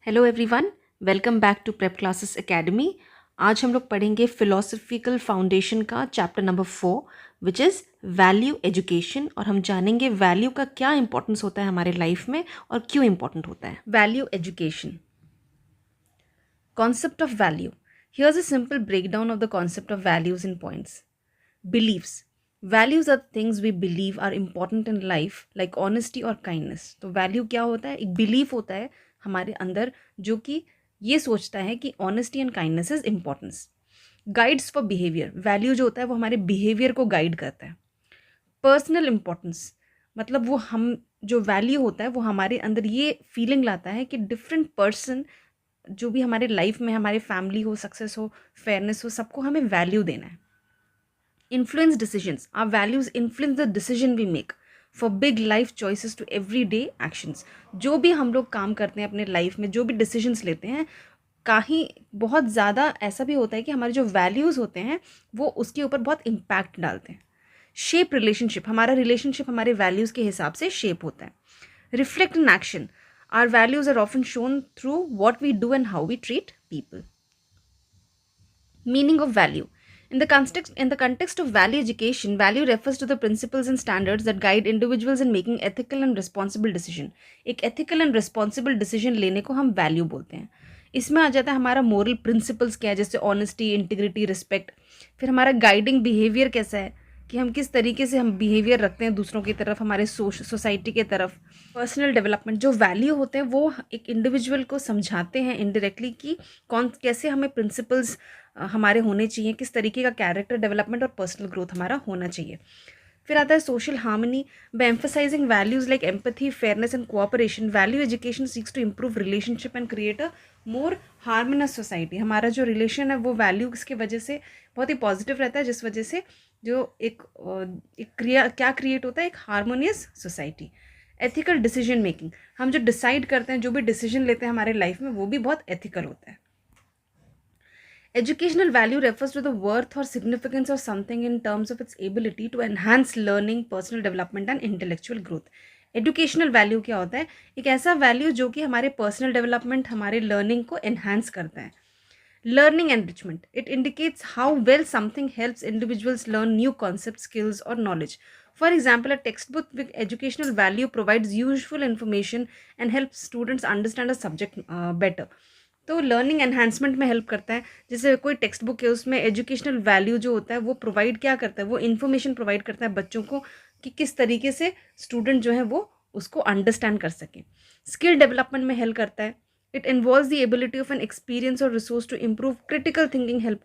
Hello everyone, welcome back to prep classes academy. आज हम लोग पढ़ेंगे फिलोसफिकल फाउंडेशन का chapter number 4 which is value education. और हम जानेंगे वैल्यू का क्या इंपॉर्टेंस होता है हमारे लाइफ में और क्यों इंपॉर्टेंट होता है। Value education, concept of value. Here's a simple breakdown of the concept of values in points. Beliefs, values are things we believe are important in life like honesty और kindness. तो value क्या होता है? एक belief होता है हमारे अंदर जो कि ये सोचता है कि honesty and kindness is importance. Guides for behaviour, value जो होता है वो हमारे बिहेवियर को गाइड करता है। पर्सनल इम्पोर्टेंस, मतलब वो हम जो वैल्यू होता है वो हमारे अंदर ये फीलिंग लाता है कि डिफरेंट पर्सन जो भी हमारे लाइफ में, हमारे फैमिली हो, सक्सेस हो, फेयरनेस हो, सबको हमें वैल्यू देना है। Influence decisions. Our values influence the decision we make for big life choices to everyday actions. जो भी हम लोग काम करते हैं अपने लाइफ में, जो भी डिसीजंस लेते हैं, कहीं बहुत ज़्यादा ऐसा भी होता है कि हमारे जो वैल्यूज़ होते हैं वो उसके ऊपर बहुत इम्पैक्ट डालते हैं। शेप रिलेशनशिप, हमारा रिलेशनशिप हमारे वैल्यूज़ के हिसाब से शेप होता है। Reflect in action, our values are often shown through what we do and how we treat people. Meaning of value. In the context of value education, value refers to the principles and standards that guide individuals in making ethical and responsible decision. एक ethical and responsible decision लेने को हम value बोलते हैं। इसमें आ जाता है हमारा moral principles क्या है, जैसे honesty, integrity, respect। फिर हमारा guiding behavior कैसा है कि हम किस तरीके से हम बिहेवियर रखते हैं दूसरों की तरफ, हमारे सोसाइटी के तरफ। पर्सनल डेवलपमेंट, जो वैल्यू होते हैं वो एक इंडिविजुअल को समझाते हैं इनडायरेक्टली कि कैसे हमें प्रिंसिपल्स हमारे होने चाहिए, किस तरीके का कैरेक्टर डेवलपमेंट और पर्सनल ग्रोथ हमारा होना चाहिए। फिर आता है social harmony. By emphasising values like empathy, fairness and cooperation, value education seeks to improve relationship and create a more harmonious society. हमारा जो रिलेशन है वो वैल्यूज की वजह से बहुत ही पॉजिटिव रहता है, जिस वजह से जो एक क्या क्रिएट होता है, एक harmonious society. Ethical decision making, हम जो डिसाइड करते हैं, जो भी डिसीजन लेते हैं हमारे लाइफ में, वो भी बहुत एथिकल होता है। Educational value refers to the worth or significance of something in terms of its ability to enhance learning, personal development and intellectual growth. Educational value क्या होता है? एक ऐसा वैल्यू जो कि हमारे पर्सनल डेवलपमेंट, हमारे लर्निंग को एनहांस करता है। Learning enrichment, it indicates how well something helps individuals learn new concept, skills और knowledge. For example, a text book with educational value provides useful information and helps students understand a subject better. तो learning enhancement में help करता है। जैसे कोई text book है, उसमें educational value जो होता है वो प्रोवाइड क्या करता है, वो इन्फॉर्मेशन प्रोवाइड करता है बच्चों को कि किस तरीके से स्टूडेंट जो है वो उसको अंडरस्टैंड कर सके। स्किल डेवलपमेंट में हेल्प करता है। It involves the ability of an experience और resource to improve critical thinking,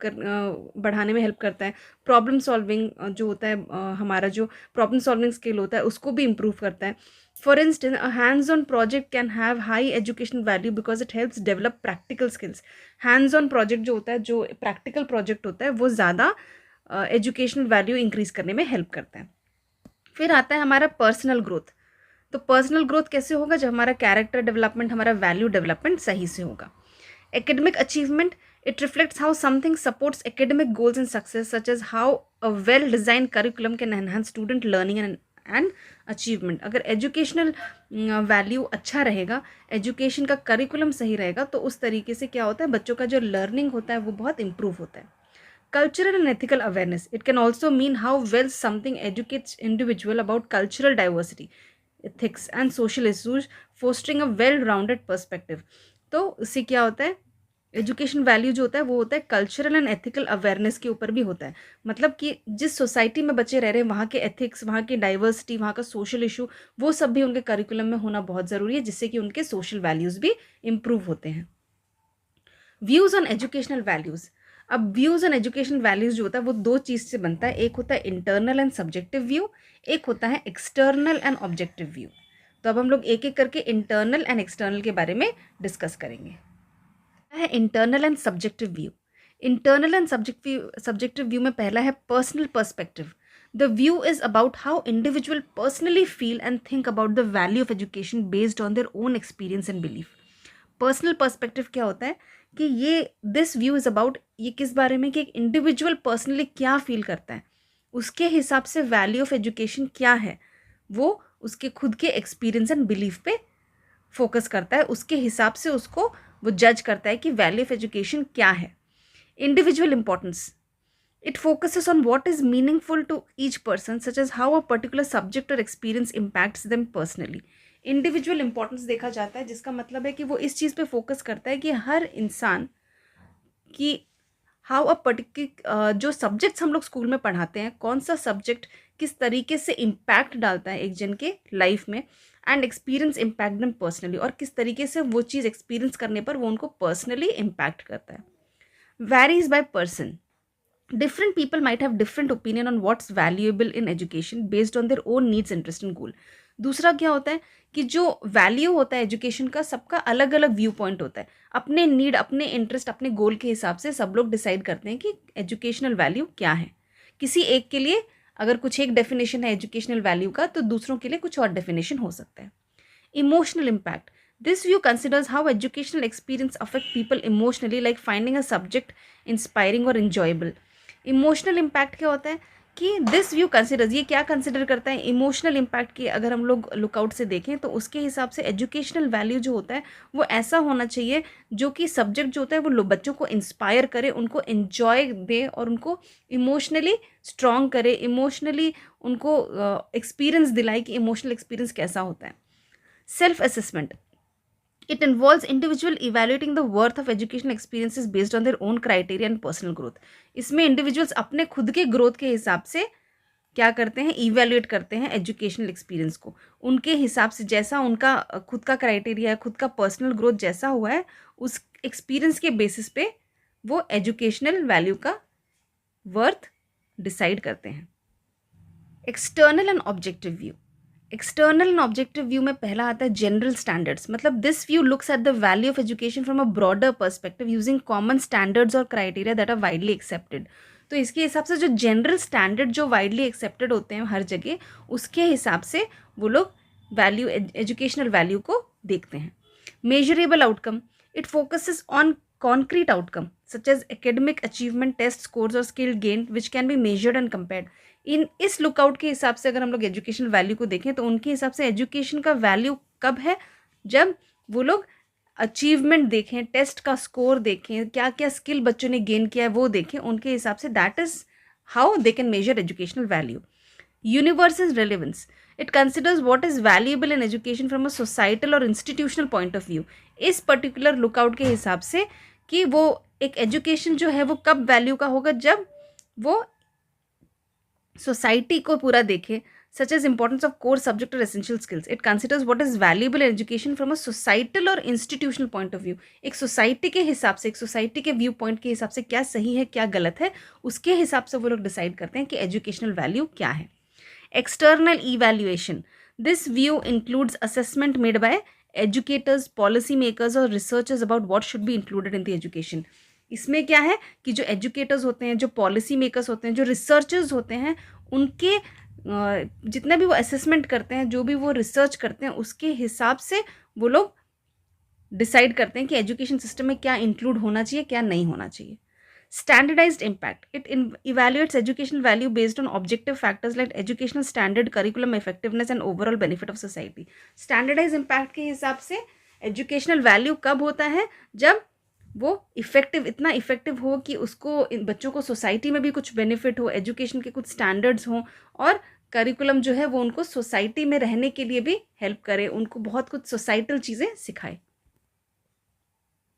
बढ़ाने में हेल्प करता है। प्रॉब्लम सॉल्विंग जो होता है, हमारा जो प्रॉब्लम सॉल्विंग स्किल होता है उसको भी इम्प्रूव करता है। For instance, a hands-on project can have high educational value because it helps develop practical skills. Hands-on project जो होता है, जो practical project होता है, वो ज़्यादा educational value increase करने में help करता है। फिर आता है हमारा personal growth। तो पर्सनल ग्रोथ कैसे होगा? जब हमारा कैरेक्टर डेवलपमेंट, हमारा वैल्यू डेवलपमेंट सही से होगा। Academic achievement, it reflects how something supports academic goals and success, such as how a well design curriculum can enhance student learning and achievement. अगर एजुकेशनल वैल्यू अच्छा रहेगा, एजुकेशन का curriculum सही रहेगा, तो उस तरीके से क्या होता है, बच्चों का जो लर्निंग होता है वो बहुत इंप्रूव होता है। Cultural and ethical awareness. It can also mean how well something educates individual about cultural diversity, ethics and social issues, fostering a well-rounded perspective. तो इससे क्या होता है, एजुकेशन वैल्यू जो होता है वो होता है कल्चरल एंड एथिकल अवेयरनेस के ऊपर भी होता है। मतलब कि जिस सोसाइटी में बच्चे रह रहे हैं, वहाँ के एथिक्स, वहाँ की डाइवर्सिटी, वहाँ का सोशल इशू, वो सब भी उनके करिकुलम में होना बहुत ज़रूरी है, जिससे कि उनके सोशल वैल्यूज़ भी इम्प्रूव होते हैं। Views on educational values. अब व्यूज़ ऑन एजुकेशनल वैल्यूज़ जो होता है वो दो चीज़ से बनता है। एक होता है इंटरनल एंड सब्जेक्टिव व्यू, एक होता है एक्सटर्नल एंड ऑब्जेक्टिव व्यू। तो अब हम लोग एक एक करके इंटरनल एंड एक्सटर्नल के बारे में डिस्कस करेंगे। है internal and subjective view. Internal and subjective view में पहला है personal perspective. The view is about how individual personally feel and think about the value of education based on their own experience and belief. Personal perspective क्या होता है कि ये this view is about, ये किस बारे में कि एक इंडिविजुअल पर्सनली क्या फील करता है, उसके हिसाब से वैल्यू ऑफ एजुकेशन क्या है, वो उसके खुद के एक्सपीरियंस एंड बिलीफ पे फोकस करता है, उसके हिसाब से उसको वो जज करता है कि वैल्यू ऑफ एजुकेशन क्या है। Individual importance, it focuses on what is meaningful to each person, such as how a particular subject or experience impacts them personally. Individual importance देखा जाता है, जिसका मतलब है कि वो इस चीज़ पे फोकस करता है कि हर इंसान की हाउ अ पर्टिकुलर जो सब्जेक्ट्स हम लोग स्कूल में पढ़ाते हैं, कौन सा सब्जेक्ट किस तरीके से इम्पैक्ट डालता है एक जन के लाइफ में, and experience impact them personally, और किस तरीके से वो चीज़ एक्सपीरियंस करने पर वो उनको पर्सनली इम्पैक्ट करता है। Varies by person, different people might have different opinion on what's valuable in education based on their own needs, interest and goal. दूसरा क्या होता है कि जो वैल्यू होता है एजुकेशन का, सबका अलग अलग व्यू पॉइंट होता है। अपने नीड, अपने इंटरेस्ट, अपने गोल के हिसाब से सब लोग डिसाइड करते हैं कि एजुकेशनल वैल्यू क्या है। किसी एक के लिए अगर कुछ एक डेफिनेशन है एजुकेशनल वैल्यू का, तो दूसरों के लिए कुछ और डेफिनेशन हो सकता है। Emotional impact, this view considers how educational experience affect people emotionally, like finding a subject inspiring or enjoyable. Emotional impact क्या होता है कि दिस व्यू कंसिडर्स, ये क्या कंसिडर करता है इमोशनल इम्पैक्ट की, अगर हम लोग लुकआउट से देखें तो उसके हिसाब से एजुकेशनल वैल्यू जो होता है वो ऐसा होना चाहिए जो कि सब्जेक्ट जो होता है वो बच्चों को इंस्पायर करे, उनको एन्जॉय दे और उनको इमोशनली स्ट्रॉन्ग करे, इमोशनली उनको एक्सपीरियंस दिलाए कि इमोशनल एक्सपीरियंस कैसा होता है। Self assessment, it involves individual evaluating the worth of educational experiences based on their own criteria and personal growth. इसमें इंडिविजुअल्स अपने खुद के ग्रोथ के हिसाब से क्या करते हैं, इवेल्युएट करते हैं एजुकेशनल एक्सपीरियंस को, उनके हिसाब से जैसा उनका खुद का क्राइटेरिया है, खुद का पर्सनल ग्रोथ जैसा हुआ है, उस एक्सपीरियंस के बेसिस पे वो एजुकेशनल वैल्यू का वर्थ डिसाइड करते हैं। External and objective view, external and objective view में पहला आता है जनरल स्टैंडर्ड्स, मतलब this view looks at the value of education from a broader perspective using common standards और criteria that are widely accepted. तो इसके हिसाब से जो जनरल स्टैंडर्ड जो वाइडली एक्सेप्टेड होते हैं हर जगह, उसके हिसाब से वो लोग वैल्यू एजुकेशनल वैल्यू को देखते हैं। Measurable outcome, it focuses on concrete outcome such as academic achievement, test scores और skill gained which can be measured and compared. इन इस लुकआउट के हिसाब से अगर हम लोग एजुकेशनल वैल्यू को देखें तो उनके हिसाब से एजुकेशन का वैल्यू कब है, जब वो लोग अचीवमेंट देखें, टेस्ट का स्कोर देखें, क्या क्या स्किल बच्चों ने गेन किया है वो देखें, उनके हिसाब say that is how they can measure educational value. Universal relevance, it considers what is valuable in education from a societal और इंस्टीट्यूशनल पॉइंट ऑफ व्यू। इस पर्टिकुलर लुकआउट के हिसाब से कि वो एक एजुकेशन जो है वो कब वैल्यू का होगा, जब वो सोसाइटी को पूरा देखे, such as importance of core subject और essential skills. It considers what is valuable in education from a societal और इंस्टीट्यूशनल पॉइंट ऑफ व्यू। एक सोसाइटी के हिसाब से, एक सोसाइटी के व्यू पॉइंट के हिसाब से क्या सही है क्या गलत है, उसके हिसाब से वो लोग डिसाइड करते हैं कि एजुकेशनल वैल्यू क्या है। External evaluation, this view includes assessment made by educators, policy makers और researchers about what should be included in the education. इसमें क्या है कि जो एजुकेटर्स होते हैं, जो पॉलिसी मेकर्स होते हैं, जो रिसर्चर्स होते हैं, उनके जितना भी वो असेसमेंट करते हैं, जो भी वो रिसर्च करते हैं, उसके हिसाब से वो लोग डिसाइड करते हैं कि एजुकेशन सिस्टम में क्या इंक्लूड होना चाहिए क्या नहीं होना चाहिए। Standardized impact, it evaluates educational value based on objective factors like educational standard, curriculum effectiveness and overall benefit of society. Standardized impact के हिसाब से educational value कब होता है, जब वो इफेक्टिव, इतना इफेक्टिव हो कि उसको बच्चों को सोसाइटी में भी कुछ बेनिफिट हो, एजुकेशन के कुछ स्टैंडर्ड्स हों और करिकुलम जो है वो उनको सोसाइटी में रहने के लिए भी हेल्प करे, उनको बहुत कुछ सोसाइटल चीज़ें सिखाए।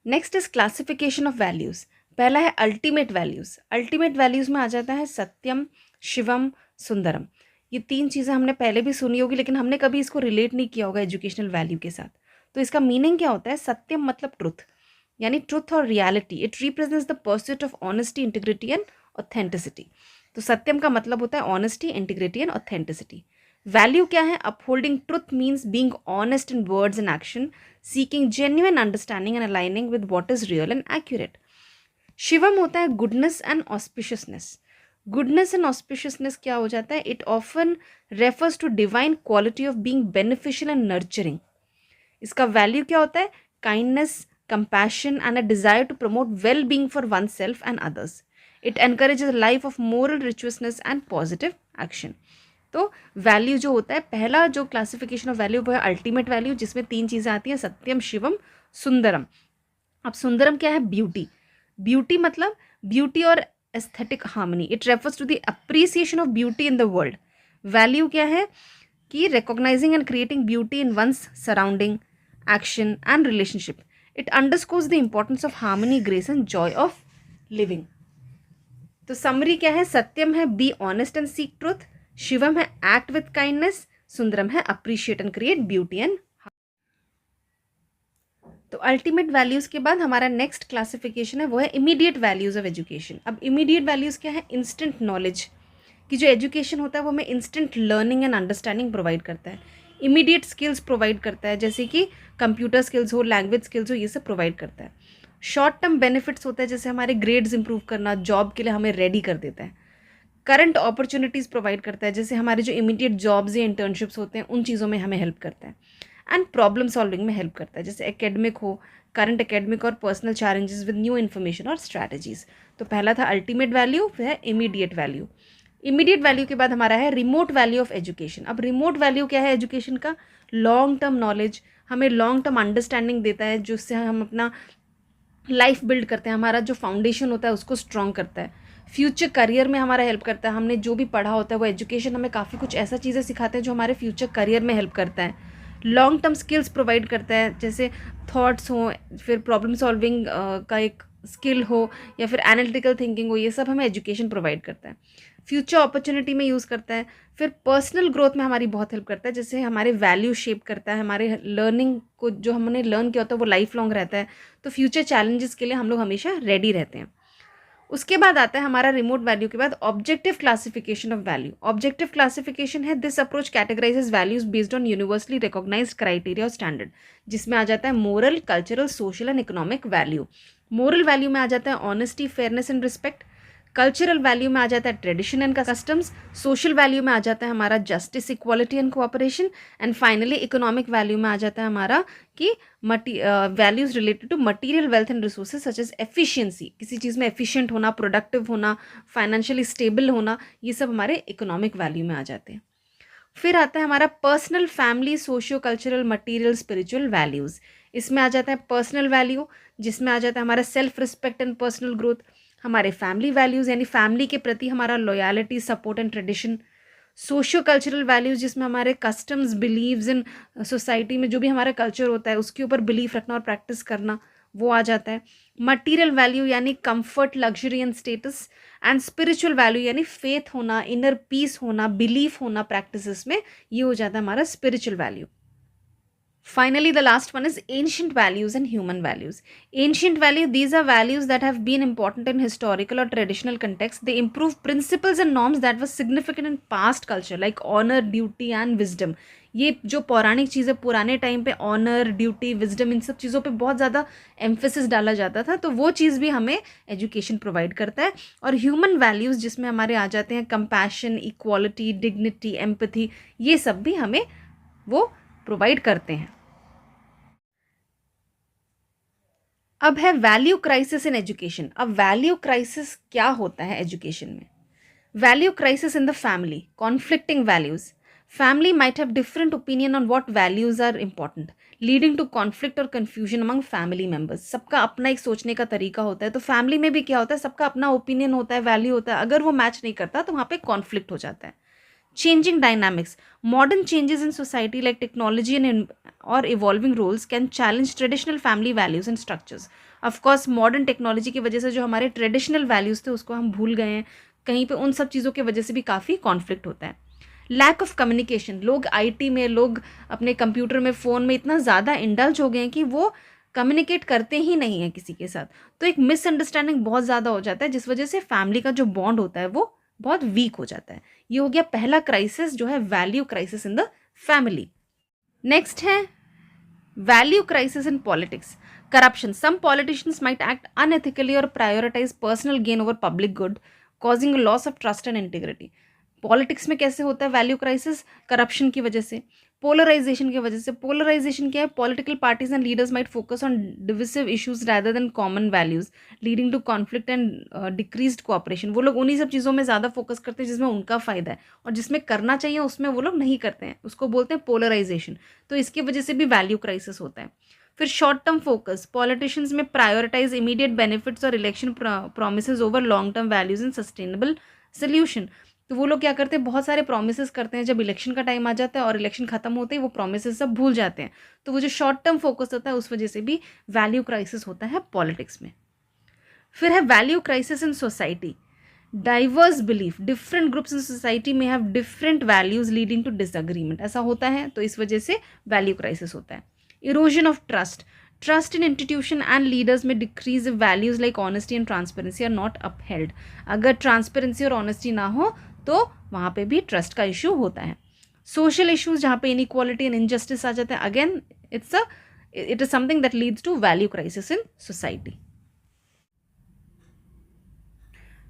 Next is classification of values. पहला है अल्टीमेट वैल्यूज़। अल्टीमेट वैल्यूज़ में आ जाता है सत्यम, शिवम, सुंदरम। ये तीन चीज़ें हमने पहले भी सुनी होगी, लेकिन हमने कभी इसको रिलेट नहीं किया होगा एजुकेशनल वैल्यू के साथ। तो इसका मीनिंग क्या होता है? सत्यम मतलब ट्रुथ, यानी ट्रुथ और reality. It represents the pursuit of honesty, integrity and authenticity. तो सत्यम का मतलब होता है honesty, integrity and authenticity. Value क्या है? Upholding truth means being honest in words and action, seeking genuine understanding and aligning with what is real and accurate. Shivam होता है goodness and auspiciousness. Goodness and auspiciousness क्या हो जाता है? It often refers to divine quality of being beneficial and nurturing. इसका value क्या होता है? Kindness, compassion and a desire to promote well-being for oneself and others. It encourages a life of moral virtuousness and positive action. तो value जो होता है, पहला जो क्लासिफिकेशन ऑफ वैल्यू वो है अल्टीमेट वैल्यू, जिसमें तीन चीज़ें आती हैं, सत्यम, शिवम, सुंदरम। अब सुंदरम क्या है? ब्यूटी। ब्यूटी मतलब ब्यूटी और aesthetic harmony, it refers to the appreciation of beauty in the world. Value क्या है? कि recognising and creating beauty in one's surrounding, action and relationship. It underscores the importance of harmony, grace and joy of living. तो summary क्या है? सत्यम है be honest and seek truth, Shivam है act with kindness, Sundaram है appreciate and create beauty and. तो ultimate values के बाद हमारा नेक्स्ट क्लासिफिकेशन है वो है इमीडिएट वैल्यूज ऑफ एजुकेशन। अब इमीडिएट वैल्यूज क्या है? इंस्टेंट नॉलेज कि जो एजुकेशन होता है वो हमें instant learning and understanding provide करता है, इमीडिएट स्किल्स प्रोवाइड करता है, जैसे कि कंप्यूटर स्किल्स हो, लैंग्वेज स्किल्स हो, ये सब प्रोवाइड करता है। शॉर्ट टर्म बेनिफिट्स होता है, जैसे हमारे ग्रेड्स इंप्रूव करना, जॉब के लिए हमें रेडी कर देता है। करंट अपॉर्चुनिटीज़ प्रोवाइड करता है, जैसे हमारे जो इमीडिएट जॉब्स या इंटर्नशिप्स होते हैं उन चीज़ों में हमें हेल्प करता है। एंड प्रॉब्लम सॉल्विंग में हेल्प करता है, जैसे एकेडमिक हो, करंट एकेडमिक और personal challenges with new information और स्ट्रैटेजीज। तो पहला था अल्टीमेट वैल्यू, फिर है इमीडिएट वैल्यू। इमीडिएट वैल्यू के बाद हमारा है रिमोट वैल्यू ऑफ एजुकेशन। अब रिमोट वैल्यू क्या है एजुकेशन का? लॉन्ग टर्म नॉलेज, हमें लॉन्ग टर्म अंडरस्टैंडिंग देता है, जिससे हम अपना लाइफ बिल्ड करते हैं, हमारा जो फाउंडेशन होता है उसको स्ट्रॉन्ग करता है। फ्यूचर करियर में हमारा हेल्प करता है, हमने जो भी पढ़ा होता है वो एजुकेशन हमें काफ़ी कुछ ऐसा चीज़ें सिखाते हैं जो हमारे फ्यूचर करियर में हेल्प करता है। लॉन्ग टर्म स्किल्स प्रोवाइड करता है, जैसे थॉट्स हो, फिर प्रॉब्लम सॉल्विंग का एक स्किल हो, या फिर एनालिटिकल थिंकिंग हो, ये सब हमें एजुकेशन प्रोवाइड करता है। फ्यूचर अपॉर्चुनिटी में यूज़ करता है। फिर पर्सनल ग्रोथ में हमारी बहुत हेल्प करता है, जैसे हमारे वैल्यू शेप करता है, हमारे लर्निंग को जो हमने लर्न किया होता है वो लाइफ लॉन्ग रहता है। तो फ्यूचर चैलेंजेस के लिए हम लोग हमेशा रेडी रहते हैं। उसके बाद आता है हमारा रिमोट वैल्यू के बाद objective classification of value. Objective classification है this approach categorises values based on universally recognised criteria और स्टैंडर्ड, जिसमें आ जाता है moral, cultural, social and economic value. Moral value में आ जाता है honesty, fairness and respect. Cultural value में आ जाता है tradition and customs. Social value में आ जाता है हमारा justice, equality and cooperation. And finally economic value में आ जाता है हमारा कि values related to material wealth and resources such as efficiency, किसी चीज़ में एफिशिएंट होना, प्रोडक्टिव होना, फाइनेंशियली स्टेबल होना, ये सब हमारे इकोनॉमिक वैल्यू में आ जाते हैं। फिर आता है हमारा personal, family, socio cultural, material, spiritual values. इसमें आ जाता है पर्सनल वैल्यू, जिसमें आ जाता है हमारा self respect and personal growth. हमारे फैमिली वैल्यूज़ यानी फैमिली के प्रति हमारा loyalty, support and tradition. Socio cultural values जिसमें हमारे कस्टम्स, बिलीव्स इन सोसाइटी में जो भी हमारा कल्चर होता है उसके ऊपर बिलीफ रखना और प्रैक्टिस करना, वो आ जाता है। मटीरियल वैल्यू यानी comfort, luxury and status. And spiritual value यानी फेथ होना, इनर पीस होना, बिलीफ होना प्रैक्टिसेस में, ये हो जाता है हमारा spiritual value. Finally, the last one is ancient values and human values. Ancient value, these are values that have been important in historical or traditional contexts. They improve principles and norms that were significant in past culture, like honor, duty and wisdom. ये जो पौराणिक चीज़ें पुराने time पे honour, duty, wisdom, इन सब चीज़ों पे बहुत ज़्यादा एम्फेसिस डाला जाता था, तो वो चीज़ भी हमें एजुकेशन प्रोवाइड करता है। और ह्यूमन वैल्यूज़ जिसमें हमारे आ जाते हैं कंपैशन, इक्वालिटी, डिग्निटी, एम्पैथी, ये सब भी हमें वो प्रोवाइड करते हैं। अब है वैल्यू क्राइसिस इन एजुकेशन। अब वैल्यू क्राइसिस क्या होता है एजुकेशन में? Value crisis in the family, conflicting values. Family might have different opinion on what values are important, leading to conflict और कन्फ्यूजन अमंग फैमिली मेंबर्स। सबका अपना एक सोचने का तरीका होता है, तो फैमिली में भी क्या होता है, सबका अपना ओपिनियन होता है, वैल्यू होता है, अगर वो मैच नहीं करता तो वहाँ पे कॉन्फ्लिक्ट हो जाता है। Changing dynamics. Modern changes in society like technology and or evolving roles can challenge traditional family values and structures. Of course, modern technology की वजह से जो हमारे ट्रेडिशनल वैल्यूज़ थे उसको हम भूल गए हैं, कहीं पे उन सब चीज़ों की वजह से भी काफ़ी कॉन्फ्लिक्ट होता है। लैक ऑफ कम्युनिकेशन, लोग आईटी में, लोग अपने कंप्यूटर में, फ़ोन में इतना ज़्यादा इंडल्ज हो गए हैं कि वो कम्युनिकेट करते ही नहीं हैं किसी के साथ, तो एक मिसअंडरस्टैंडिंग बहुत ज़्यादा हो जाता है, जिस वजह से फैमिली का जो बॉन्ड होता है वो बहुत वीक हो जाता है। ये हो गया पहला क्राइसिस जो है value crisis in the family. Next है value crisis in politics, corruption. Some politicians might act unethically और prioritise personal gain over public good, causing loss of trust and integrity. Politics में कैसे होता है वैल्यू क्राइसिस? करप्शन की वजह से, polarisation की वजह से। पोलराइजेशन क्या है? Political parties and leaders might focus on divisive issues rather than common values, leading to conflict and decreased cooperation. वो लोग उन्हीं सब चीज़ों में ज़्यादा फोकस करते हैं जिसमें उनका फ़ायदा है, और जिसमें करना चाहिए उसमें वो लोग नहीं करते हैं, उसको बोलते हैं पोलराइजेशन। तो इसकी वजह से भी वैल्यू क्राइसिस होता है। फिर शॉर्ट टर्म फोकस, पॉलिटिशियंस में प्रायोरिटाइज इमीडिएट बेनिफिट्स और election promises over long term values and sustainable solution. तो वो लोग क्या करते हैं, बहुत सारे प्रोमिसेस करते हैं, जब इलेक्शन का टाइम आ जाता है और इलेक्शन खत्म होते ही वो प्रोमिसेस सब भूल जाते हैं। तो वो जो शॉर्ट टर्म फोकस होता है उस वजह से भी वैल्यू क्राइसिस होता है पॉलिटिक्स में। फिर है value crisis in society, diverse belief, different groups in society में have different values leading to disagreement, ऐसा होता है तो इस वजह से वैल्यू क्राइसिस होता है। Erosion of trust, trust in institution and leaders में decrease, values like honesty and transparency are not upheld. अगर ट्रांसपेरेंसी और ऑनेस्टी ना हो तो वहाँ पे भी ट्रस्ट का इशू होता है। सोशल इश्यूज जहाँ पे इनइक्वालिटी एंड इनजस्टिस आ जाता है, again it is something that leads to value crisis in society.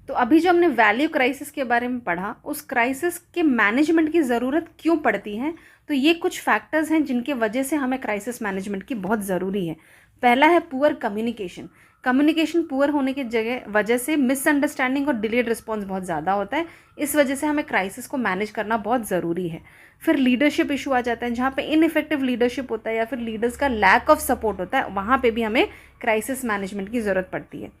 तो अभी जो हमने वैल्यू क्राइसिस के बारे में पढ़ा, उस क्राइसिस के मैनेजमेंट की ज़रूरत क्यों पड़ती है, तो ये कुछ फैक्टर्स हैं जिनके वजह से हमें क्राइसिस मैनेजमेंट की बहुत ज़रूरी है। पहला है पुअर कम्युनिकेशन। कम्युनिकेशन पुअर होने की वजह से मिसअंडरस्टैंडिंग और डिलेड रिस्पॉन्स बहुत ज़्यादा होता है। इस वजह से हमें क्राइसिस को मैनेज करना बहुत ज़रूरी है। फिर लीडरशिप इशू आ जाता है, जहाँ पे इनइफेक्टिव लीडरशिप होता है या फिर लीडर्स का लैक ऑफ सपोर्ट होता है, वहाँ पे भी हमें क्राइसिस मैनेजमेंट की ज़रूरत पड़ती है।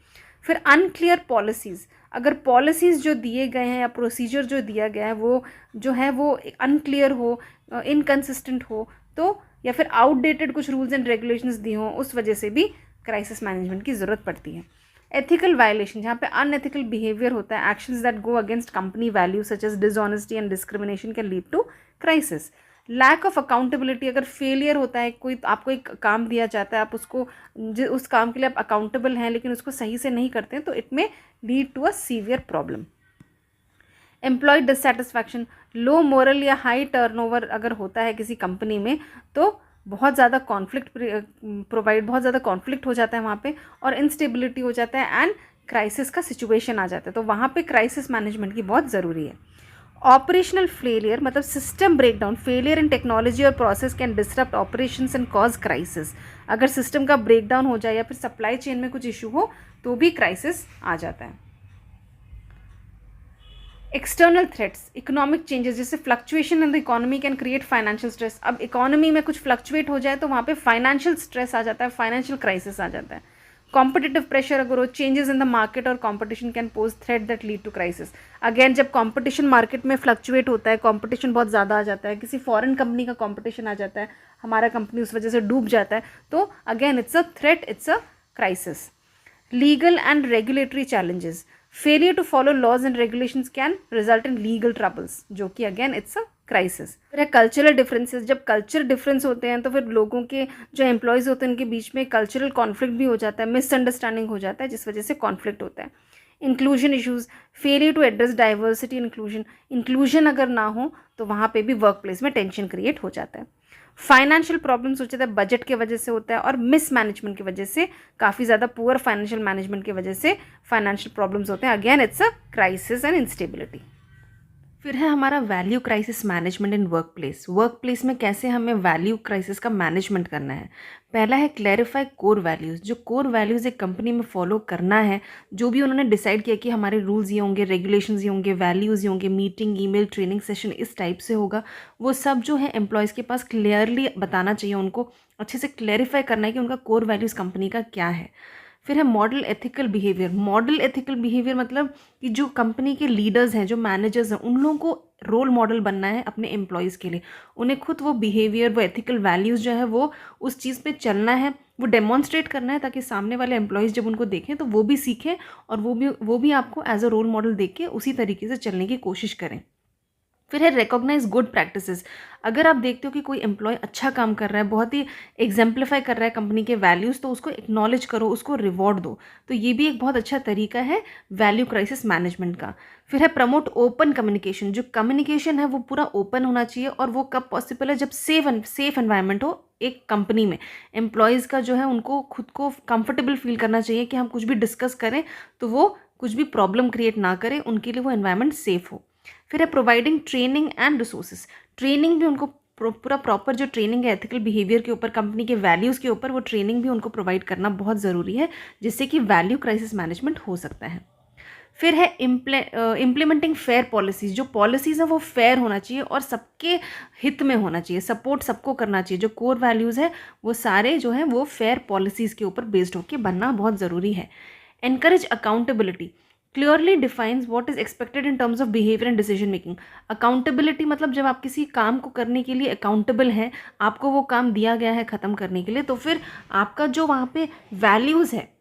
फिर अनक्लियर पॉलिसीज़, अगर पॉलिसीज़ जो दिए गए हैं या प्रोसीजर जो दिया गया है वो जो है वो अनक्लियर हो, इनकन्सिस्टेंट हो, तो या फिर आउटडेटेड कुछ रूल्स एंड रेगुलेशंस दी हों, उस वजह से भी क्राइसिस मैनेजमेंट की ज़रूरत पड़ती है। एथिकल वायलेशन, जहाँ पे अनएथिकल बिहेवियर होता है, actions that go against company value such as dishonesty and discrimination can lead to crisis. Lack of accountability, अगर फेलियर होता है, कोई आपको एक काम दिया जाता है, आप उसको उस काम के लिए आप अकाउंटेबल हैं लेकिन उसको सही से नहीं करते हैं, तो it may lead to a severe problem. Employee dissatisfaction, low morale या हाई टर्नओवर अगर होता है किसी कंपनी में, तो बहुत ज़्यादा बहुत ज़्यादा कॉन्फ्लिक्ट हो जाता है वहाँ पे, और इंस्टेबिलिटी हो जाता है एंड क्राइसिस का सिचुएशन आ जाता है, तो वहाँ पे क्राइसिस मैनेजमेंट की बहुत ज़रूरी है। ऑपरेशनल फेलियर मतलब system breakdown, failure in technology और process can disrupt operations and cause crisis. अगर सिस्टम का ब्रेकडाउन हो जाए या फिर सप्लाई चेन में कुछ इशू हो तो भी क्राइसिस आ जाता है। एक्सटर्नल थ्रेट्स, इकोनॉमिक चेंजेस, जैसे fluctuation in the economy can create financial stress. अब इकोनॉमी में कुछ फ्लक्चुएट हो जाए तो वहाँ पे फाइनेंशियल स्ट्रेस आ जाता है, फाइनेंशियल क्राइसिस आ जाता है। कॉम्पिटिटिव प्रेशर अगर हो, चेंजेस इन द मार्केट और competition can pose threat that lead to crisis. Again जब कॉम्पिटिशन मार्केट में फ्लक्चुएट होता है, कॉम्पिटिशन बहुत ज़्यादा आ जाता है, किसी फॉरेन कंपनी का कॉम्पिटिशन आ जाता है, हमारा कंपनी उस वजह से डूब जाता है, तो again it's a threat, it's a crisis. Legal and regulatory challenges, failure to follow laws and regulations can result in legal troubles, जो कि अगेन इट्स अ क्राइसिस। फिर कल्चरल डिफरेंसेस, जब कल्चर डिफरेंस होते हैं तो फिर लोगों के जो एम्प्लॉयज़ होते हैं उनके बीच में कल्चरल कॉन्फ्लिक्ट भी हो जाता है, मिसअंडरस्टैंडिंग हो जाता है, जिस वजह से कॉन्फ्लिक्ट होता है। Inclusion issues, failure to address diversity inclusion अगर ना हो तो वहाँ पे भी वर्क प्लेस में टेंशन क्रिएट हो जाता है। फाइनेंशियल प्रॉब्लम्स हो जाता है, बजट के वजह से होता है, और मिसमैनेजमेंट की वजह से, काफ़ी ज़्यादा पुअर फाइनेंशियल मैनेजमेंट की वजह से फाइनेंशियल प्रॉब्लम्स होते हैं, again it's a crisis and instability. फिर है हमारा value crisis management in work place में कैसे हमें वैल्यू क्राइसिस का मैनेजमेंट करना है। पहला है क्लैरिफाई कोर वैल्यूज़, जो कोर वैल्यूज़ एक कंपनी में फॉलो करना है, जो भी उन्होंने डिसाइड किया कि हमारे रूल्स ये होंगे, रेगुलेशंस ये होंगे, वैल्यूज़ ये होंगे, मीटिंग, ईमेल, ट्रेनिंग सेशन इस टाइप से होगा, वो सब जो है एम्प्लॉयज़ के पास क्लियरली बताना चाहिए, उनको अच्छे से क्लैरिफाई करना है कि उनका कोर वैल्यूज़ कंपनी का क्या है। फिर है मॉडल एथिकल बिहेवियर मतलब कि जो कंपनी के लीडर्स हैं, जो मैनेजर्स हैं, उन लोगों को रोल मॉडल बनना है अपने एम्प्लॉयज़ के लिए। उन्हें खुद वो बिहेवियर, वो एथिकल वैल्यूज़ जो है वो उस चीज़ पे चलना है, वो डेमॉन्स्ट्रेट करना है, ताकि सामने वाले एम्प्लॉयज़ जब उनको देखें तो वो भी सीखें और वो भी आपको एज अ रोल मॉडल देख के उसी तरीके से चलने की कोशिश करें। फिर है रिकॉग्नाइज गुड प्रैक्टिसेस। अगर आप देखते हो कि कोई एम्प्लॉय अच्छा काम कर रहा है, बहुत ही एग्जाम्पलीफाई कर रहा है कंपनी के वैल्यूज़, तो उसको एक्नॉलेज करो, उसको रिवॉर्ड दो। तो ये भी एक बहुत अच्छा तरीका है वैल्यू क्राइसिस मैनेजमेंट का। फिर है प्रमोट ओपन कम्युनिकेशन। जो कम्युनिकेशन है वो पूरा ओपन होना चाहिए, और वो कब पॉसिबल है, जब सेफ एनवायरनमेंट हो एक कंपनी में। एम्प्लॉयज़ का जो है उनको खुद को कंफर्टेबल फील करना चाहिए कि हम कुछ भी डिस्कस करें तो वो कुछ भी प्रॉब्लम क्रिएट ना करें, उनके लिए वो एनवायरनमेंट सेफ हो। फिर है providing training and resources. Training भी उनको पूरा प्रॉपर जो ट्रेनिंग है एथिकल बिहेवियर के ऊपर, कंपनी के वैल्यूज़ के ऊपर, वो ट्रेनिंग भी उनको प्रोवाइड करना बहुत ज़रूरी है, जिससे कि वैल्यू क्राइसिस मैनेजमेंट हो सकता है। फिर है इम्प्लीमेंटिंग फेयर पॉलिसीज़, जो पॉलिसीज़ है वो फेयर होना चाहिए और सबके हित में होना चाहिए, सपोर्ट सबको करना चाहिए। जो कोर वैल्यूज़ है वो सारे जो हैं वो फेयर पॉलिसीज़ के ऊपर बेस्ड होकर बनना बहुत ज़रूरी है। Encourage accountability, clearly defines what is expected in terms of behaviour and decision making. Accountability मतलब जब आप किसी काम को करने के लिए अकाउंटेबल हैं, आपको वो काम दिया गया है ख़त्म करने के लिए, तो फिर आपका जो वहाँ पे वैल्यूज़ है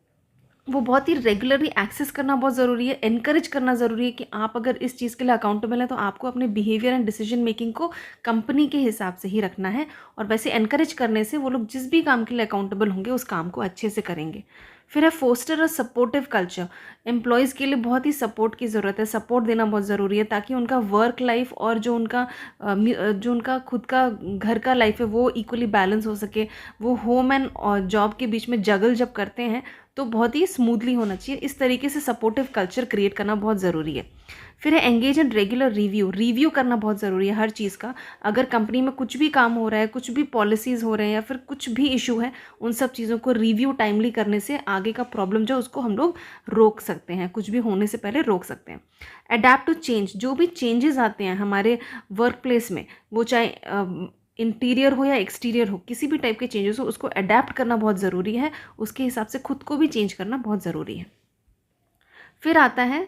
वो बहुत ही रेगुलरली एक्सेस करना बहुत ज़रूरी है, एनकरेज करना ज़रूरी है कि आप अगर इस चीज़ के लिए अकाउंटेबल हैं तो आपको अपने बिहेवियर एंड डिसीजन मेकिंग को कंपनी के हिसाब से ही रखना है। और वैसे एनकरेज करने से वो लोग जिस भी काम के लिए अकाउंटेबल होंगे उस काम को अच्छे से करेंगे। फिर है foster a supportive culture, employees के लिए बहुत ही सपोर्ट की ज़रूरत है, सपोर्ट देना बहुत ज़रूरी है ताकि उनका वर्क लाइफ और जो उनका खुद का घर का लाइफ है वो इक्वली बैलेंस हो सके। वो होम एंड जॉब के बीच में जगल जब करते हैं तो बहुत ही स्मूथली होना चाहिए। इस तरीके से सपोर्टिव कल्चर क्रिएट करना बहुत ज़रूरी है। फिर है एंगेज इन रेगुलर रिव्यू करना बहुत ज़रूरी है हर चीज़ का। अगर कंपनी में कुछ भी काम हो रहा है, कुछ भी पॉलिसीज़ हो रहे हैं या फिर कुछ भी इशू है, उन सब चीज़ों को रिव्यू टाइमली करने से आगे का प्रॉब्लम जो उसको हम लोग रोक सकते हैं, कुछ भी होने से पहले रोक सकते हैं। अडेप्ट टू चेंज, जो भी चेंजेस आते हैं हमारे वर्क प्लेस में, वो चाहे इंटीरियर हो या एक्सटीरियर हो, किसी भी टाइप के चेंजेस हो, उसको अडेप्ट करना बहुत ज़रूरी है। उसके हिसाब से खुद को भी चेंज करना बहुत ज़रूरी है। फिर आता है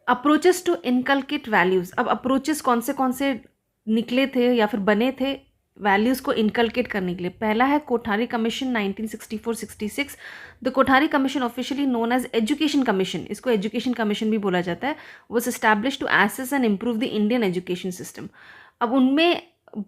अप्रोचेस टू इनकलकेट वैल्यूज़। अब अप्रोचेस कौन से निकले थे या फिर बने थे वैल्यूज़ को इनकलकेट करने के लिए। पहला है Kothari commission 1964-66। The Kothari commission officially known as education commission, इसको एजुकेशन कमीशन भी बोला जाता है, was establish to assess and improve the Indian education system. अब उनमें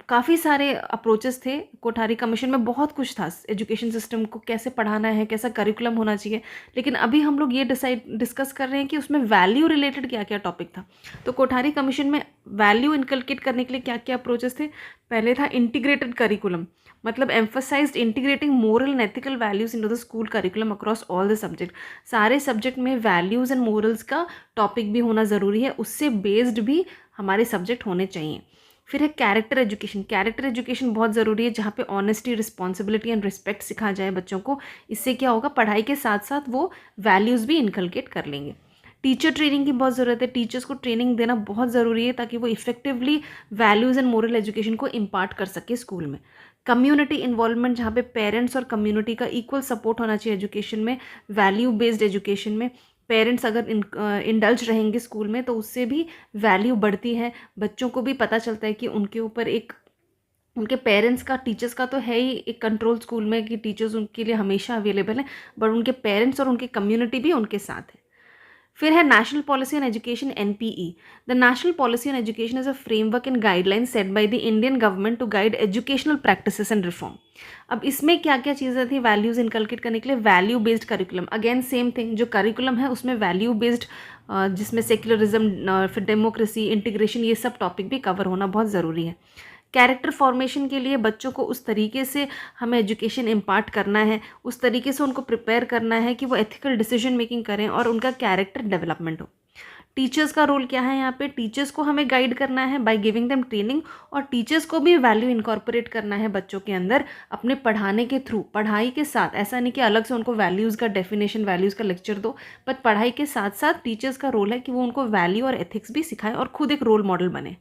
काफ़ी सारे अप्रोचेस थे। कोठारी कमीशन में बहुत कुछ था, एजुकेशन सिस्टम को कैसे पढ़ाना है, कैसा करिकुलम होना चाहिए, लेकिन अभी हम लोग ये डिस्कस कर रहे हैं कि उसमें वैल्यू रिलेटेड क्या क्या टॉपिक था। तो कोठारी कमीशन में वैल्यू इनकलकेट करने के लिए क्या क्या अप्रोचेस थे। पहले था इंटीग्रेटेड करिकुलम, मतलब emphasised integrating moral and ethical values into the school curriculum across all the subject. सारे सब्जेक्ट में वैल्यूज़ एंड मोरल्स का टॉपिक भी होना ज़रूरी है, उससे बेस्ड भी हमारे सब्जेक्ट होने चाहिए। फिर है कैरेक्टर एजुकेशन। कैरेक्टर एजुकेशन बहुत ज़रूरी है, जहाँ पे ऑनेस्टी, रिस्पॉन्सिबिलिटी एंड रिस्पेक्ट सिखाया जाए बच्चों को। इससे क्या होगा, पढ़ाई के साथ साथ वो वैल्यूज़ भी इनकलकेट कर लेंगे। टीचर ट्रेनिंग की बहुत ज़रूरत है, टीचर्स को ट्रेनिंग देना बहुत ज़रूरी है ताकि वो effectively values and moral education को इम्पार्ट कर सके स्कूल में। कम्युनिटी इन्वॉल्वमेंट, जहाँ पे पेरेंट्स और कम्युनिटी का इक्वल सपोर्ट होना चाहिए एजुकेशन में, वैल्यू बेस्ड एजुकेशन में। पेरेंट्स अगर इंडल्ज रहेंगे स्कूल में तो उससे भी वैल्यू बढ़ती है, बच्चों को भी पता चलता है कि उनके ऊपर एक, उनके पेरेंट्स का, टीचर्स का तो है ही एक कंट्रोल स्कूल में कि टीचर्स उनके लिए हमेशा अवेलेबल हैं, बट उनके पेरेंट्स और उनकी कम्युनिटी भी उनके साथ है। फिर है national policy on education, NPE. The national policy on education is a framework and guideline set by the Indian government to guide educational practices and reform. अब इसमें क्या क्या चीज़ें थी वैल्यूज़ इनकलकेट करने के लिए। Value based curriculum, again same thing, जो करिकुलम है उसमें वैल्यू बेस्ड, जिसमें सेक्युलरिज्म, फिर डेमोक्रेसी, इंटीग्रेशन, ये सब टॉपिक भी कवर होना बहुत ज़रूरी है। कैरेक्टर फॉर्मेशन के लिए बच्चों को उस तरीके से हमें एजुकेशन इम्पार्ट करना है, उस तरीके से उनको प्रिपेयर करना है कि वो एथिकल डिसीजन मेकिंग करें और उनका कैरेक्टर डेवलपमेंट हो। टीचर्स का रोल क्या है यहाँ पे, टीचर्स को हमें गाइड करना है बाय गिविंग देम ट्रेनिंग, और टीचर्स को भी वैल्यू इनकॉर्पोरेट करना है बच्चों के अंदर अपने पढ़ाने के थ्रू। पढ़ाई के साथ, ऐसा नहीं कि अलग से उनको वैल्यूज़ का डेफिनेशन, वैल्यूज़ का लेक्चर दो, बट पढ़ाई के साथ साथ टीचर्स का रोल है कि वो उनको वैल्यू और एथिक्स भी सिखाएं और खुद एक रोल मॉडल बने।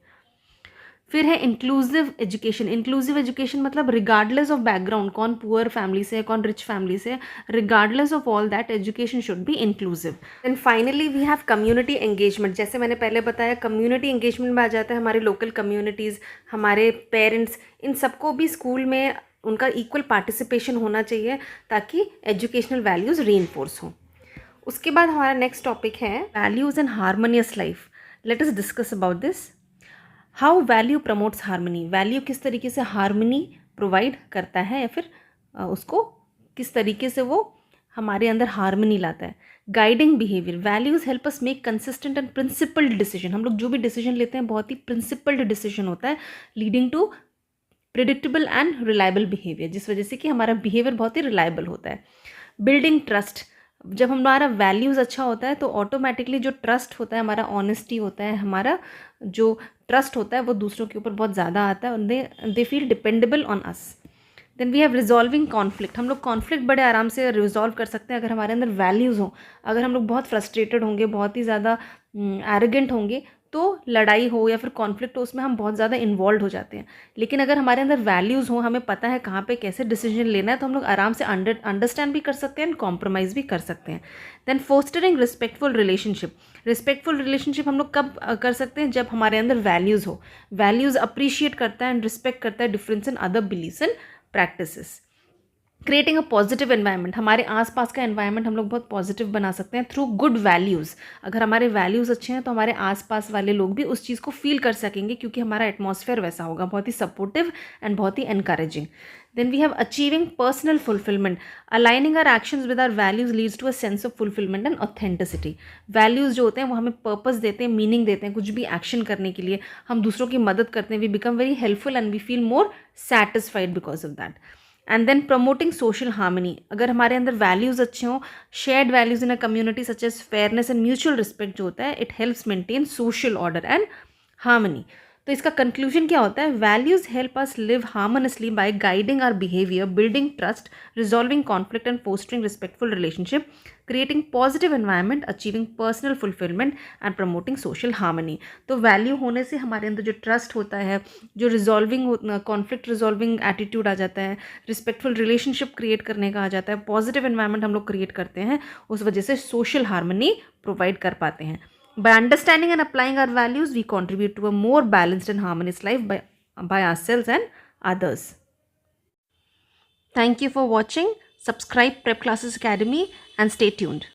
फिर है इंक्लूसिव एजुकेशन। इंक्लूसिव एजुकेशन मतलब रिगार्डलेस ऑफ बैकग्राउंड, कौन पुअर फैमिली से है, कौन रिच फैमिली से है, regardless of all that education should be inclusive. And finally we have community engagement. जैसे मैंने पहले बताया, कम्युनिटी एंगेजमेंट में आ जाता है हमारे लोकल कम्युनिटीज़, हमारे पेरेंट्स, इन सबको भी स्कूल में उनका इक्वल पार्टिसिपेशन होना चाहिए ताकि एजुकेशनल वैल्यूज़ रीइंफोर्स हों। उसके बाद हमारा नेक्स्ट टॉपिक है values and harmonious life. Let us discuss about this. How value promotes harmony. Value किस तरीके से हार्मनी प्रोवाइड करता है या फिर उसको किस तरीके से वो हमारे अंदर हार्मनी लाता है। Guiding behaviour. Values help us make consistent and principled decision. हम लोग जो भी डिसीजन लेते हैं बहुत ही प्रिंसिपल्ड डिसीजन होता है, leading to predictable and reliable behaviour, जिस वजह से कि हमारा बिहेवियर बहुत ही रिलायबल होता है। Building trust. जब हमारा वैल्यूज़ अच्छा होता है तो ऑटोमेटिकली जो ट्रस्ट होता है, हमारा ऑनेस्टी होता है, हमारा जो ट्रस्ट होता है वो दूसरों के ऊपर बहुत ज़्यादा आता है और they feel dependable on us. Then we have resolving conflict. हम लोग कॉन्फ्लिक्ट बड़े आराम से रिजॉल्व कर सकते हैं अगर हमारे अंदर वैल्यूज़ हों। अगर हम लोग बहुत फ्रस्ट्रेटेड होंगे, बहुत ही ज़्यादा एरोगेंट होंगे, तो लड़ाई हो या फिर कॉन्फ्लिक्ट हो, उसमें हम बहुत ज़्यादा इन्वॉल्व हो जाते हैं। लेकिन अगर हमारे अंदर वैल्यूज़ हों, हमें पता है कहाँ पे कैसे डिसीजन लेना है, तो हम लोग आराम से अंडरस्टैंड भी कर सकते हैं एंड कॉम्प्रोमाइज़ भी कर सकते हैं। Then fostering respectful relationship. Respectful relationship हम लोग कब कर सकते हैं? जब हमारे अंदर वैल्यूज़ हो। वैल्यूज़ अप्रिशिएट करता है एंड रिस्पेक्ट करता है difference in other beliefs and practices. Creating a positive environment. हमारे आसपास का एनवायरनमेंट हम लोग बहुत पॉजिटिव बना सकते हैं थ्रू गुड वैल्यूज़। अगर हमारे वैल्यूज़ अच्छे हैं तो हमारे आसपास वाले लोग भी उस चीज़ को फील कर सकेंगे, क्योंकि हमारा एटमॉस्फेयर वैसा होगा, बहुत ही सपोर्टिव एंड बहुत ही encouraging. Then we have achieving personal fulfilment. Aligning our actions with our values leads to a sense of fulfilment and authenticity. Values जो होते हैं वो हमें पर्पस देते हैं, मीनिंग देते हैं कुछ भी एक्शन करने के लिए। हम दूसरों की मदद करते हैं, we become very helpful and we feel more satisfied because of that. And then promoting social harmony. अगर हमारे अंदर वैल्यूज़ अच्छे हों, shared values in a community such as fairness and mutual respect जो होता है, it helps maintain social order and harmony. तो इसका कंक्लूजन क्या होता है? Values help us live harmoniously by guiding our behaviour, building trust, resolving conflict and fostering respectful relationship, creating positive environment, achieving personal fulfilment and promoting social harmony. तो value होने से हमारे अंदर जो ट्रस्ट होता है, जो रिजॉल्विंग कॉन्फ्लिक्ट रिजॉल्विंग एटीट्यूड आ जाता है, रिस्पेक्टफुल रिलेशनशिप क्रिएट करने का आ जाता है, पॉजिटिव एनवायरनमेंट हम लोग क्रिएट करते हैं, उस वजह से सोशल हार्मनी प्रोवाइड कर पाते हैं। By understanding and applying our values, we contribute to a more balanced and harmonious life by ourselves and others. Thank you for watching. Subscribe Prep Classes Academy and stay tuned.